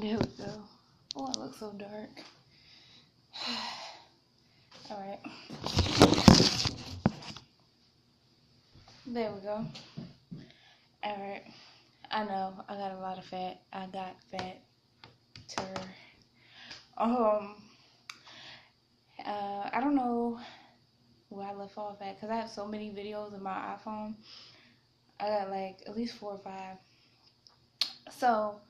There we go. Oh, it looks so dark. Alright. There we go. Alright. I know, I got a lot of fat. I got fat. I don't know where I left off at, because I have so many videos on my iPhone. I got like at least 4 or 5. So,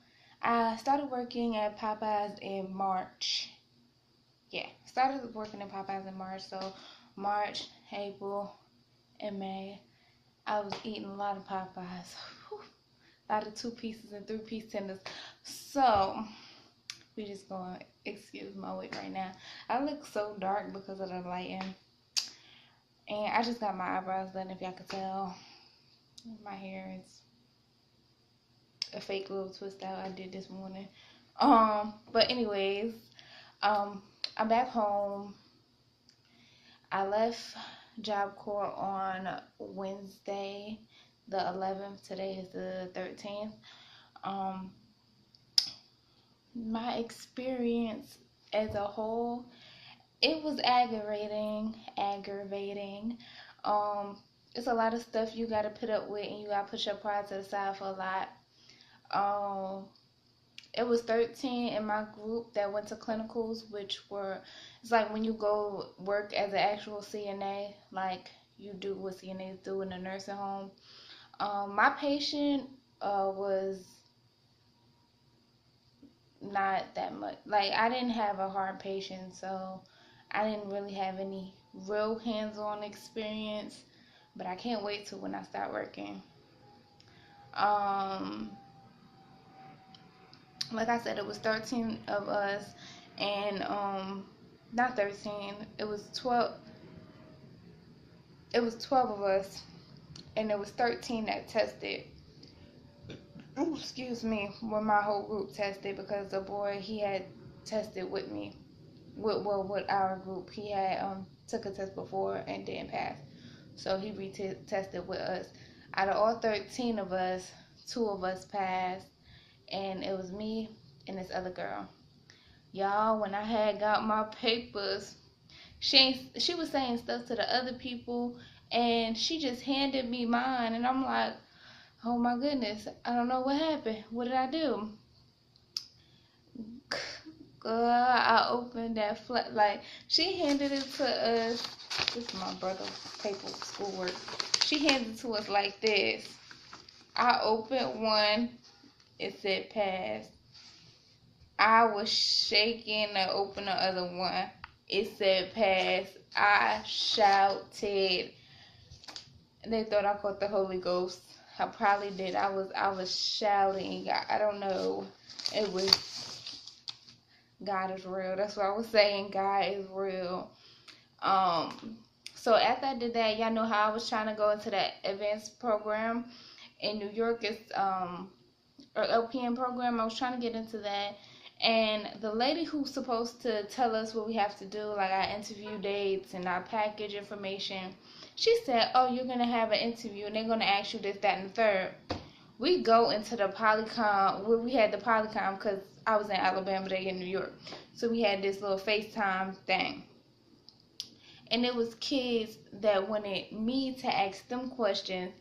I started working at Popeyes in March. Yeah, started working at Popeyes in March. So, March, April, and May, I was eating a lot of Popeyes. Whew. A lot of 2 pieces and 3-piece tenders. So, we just gonna excuse my wig right now. I look so dark because of the lighting. And I just got my eyebrows done, if y'all could tell. My hair is a fake little twist out I did this morning. But anyways, I'm back home. I left Job Corps on Wednesday, the 11th. Today is the 13th. My experience as a whole, it was aggravating. It's a lot of stuff you gotta put up with, and you gotta put your pride to the side for a lot. It was 13 in my group that went to clinicals, which were, it's like when you go work as an actual CNA, like you do what CNAs do in a nursing home. My patient was not that much. Like, I didn't have a hard patient, so I didn't really have any real hands-on experience, but I can't wait till when I start working. Like I said, it was 13 of us, and not 13, it was 12 of us, and there was 13 that tested. Ooh, excuse me, when my whole group tested, because the boy, he had tested with me, with our group. He had took a test before and didn't pass, so he retested with us. Out of all 13 of us, 2 of us passed, and it was me and this other girl. Y'all, when I had got my papers, she was saying stuff to the other people, and she just handed me mine, and I'm like, oh my goodness, I don't know what happened. What did I do? I opened that flat, like, she handed it to us. This is my brother's paper schoolwork. She handed it to us like this. I opened one, it said pass. I was shaking to open the other one. It said pass. I shouted. They thought I caught the Holy Ghost. I probably did. I was shouting. I don't know. It was, God is real. That's what I was saying. God is real. So after I did that, y'all know how I was trying to go into that advanced program in New York. It's or LPN program. I was trying to get into that. And the lady who's supposed to tell us what we have to do, like our interview dates and our package information, she said, oh, you're going to have an interview, and they're going to ask you this, that, and the third. We go into the Polycom, where we had the Polycom, because I was in Alabama, they in New York. So we had this little FaceTime thing. And it was kids that wanted me to ask them questions.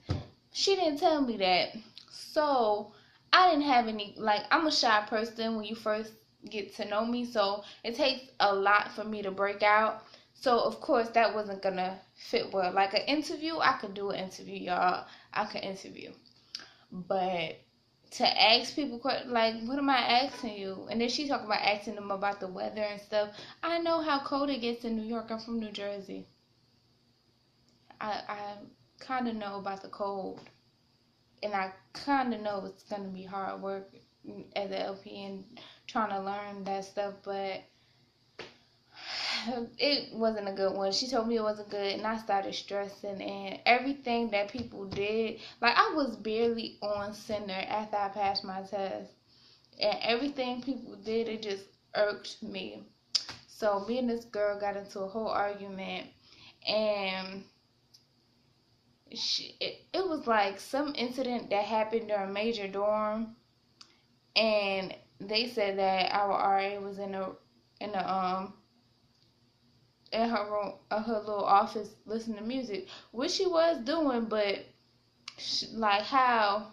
She didn't tell me that. So I didn't have any, like, I'm a shy person when you first get to know me, so it takes a lot for me to break out. So of course that wasn't gonna fit well. Like an interview, I could do an interview, y'all. I could interview, but to ask people, like, what am I asking you? And then she talking about asking them about the weather and stuff. I know how cold it gets in New York. I'm from New Jersey. I kind of know about the cold. And I kind of know it's going to be hard work as an LPN trying to learn that stuff, but it wasn't a good one. She told me it wasn't good, and I started stressing, and everything that people did, like, I was barely on center after I passed my test, and everything people did, it just irked me. So me and this girl got into a whole argument, and it was like some incident that happened during major dorm, and they said that our RA was in in her room, her little office, listening to music, which she was doing, but like how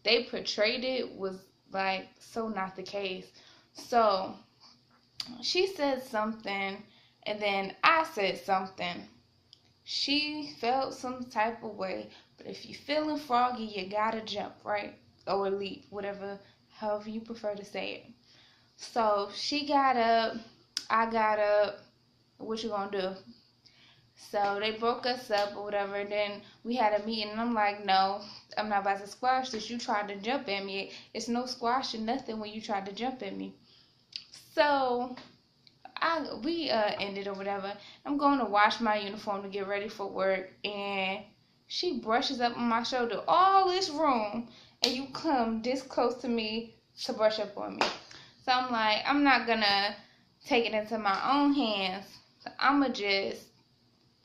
they portrayed it was like so not the case. So she said something, and then I said something. She felt some type of way, but if you feeling froggy, you gotta jump, right? Or leap, whatever, however you prefer to say it. So she got up, I got up. What you gonna do? So they broke us up or whatever. And then we had a meeting, and I'm like, no, I'm not about to squash this. You tried to jump at me. It's no squashing nothing when you tried to jump at me. So we ended or whatever. I'm going to wash my uniform to get ready for work, and she brushes up on my shoulder. All this room, and you come this close to me to brush up on me. So I'm like, I'm not gonna take it into my own hands. So I'ma just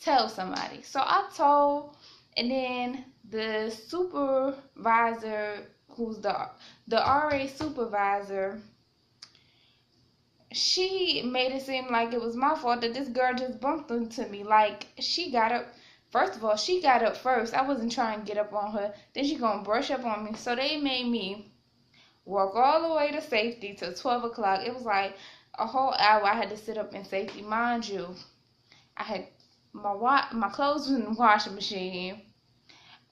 tell somebody. So I told, and then the supervisor, who's the RA supervisor, she made it seem like it was my fault that this girl just bumped into me. Like, she got up. First of all, she got up first. I wasn't trying to get up on her. Then she gonna brush up on me. So they made me walk all the way to safety till 12 o'clock. It was like a whole hour I had to sit up in safety. Mind you, I had my clothes was in the washing machine.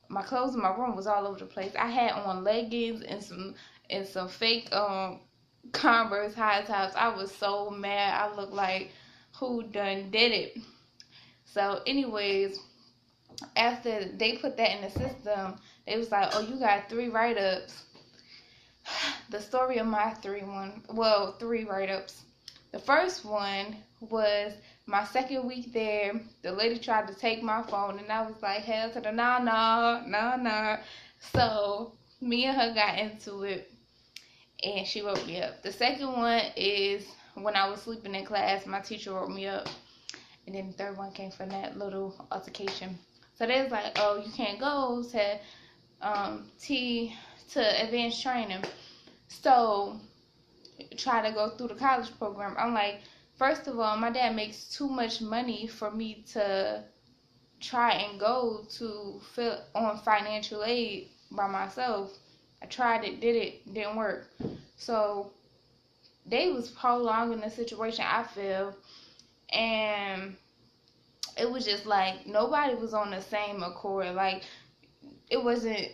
My clothes in my room was all over the place. I had on leggings and some fake Converse high tops. I was so mad. I looked like who done did it. So anyways, after they put that in the system, they was like, oh, you got 3 write-ups. The story of my 3 write-ups. The first one was my second week there. The lady tried to take my phone, and I was like, hell to the no. So me and her got into it, and she wrote me up. The second one is when I was sleeping in class, my teacher wrote me up. And then the third one came from that little altercation. So they was like, oh, you can't go to advanced training. So try to go through the college program. I'm like, first of all, my dad makes too much money for me to try and go to fill on financial aid by myself. I tried it, did it, didn't work. So they was prolonging the situation, I feel, and it was just like nobody was on the same accord. Like, it wasn't.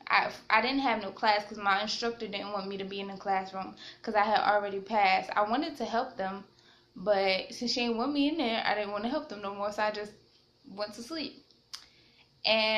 I didn't have no class because my instructor didn't want me to be in the classroom because I had already passed. I wanted to help them, but since she didn't want me in there, I didn't want to help them no more, so I just went to sleep. And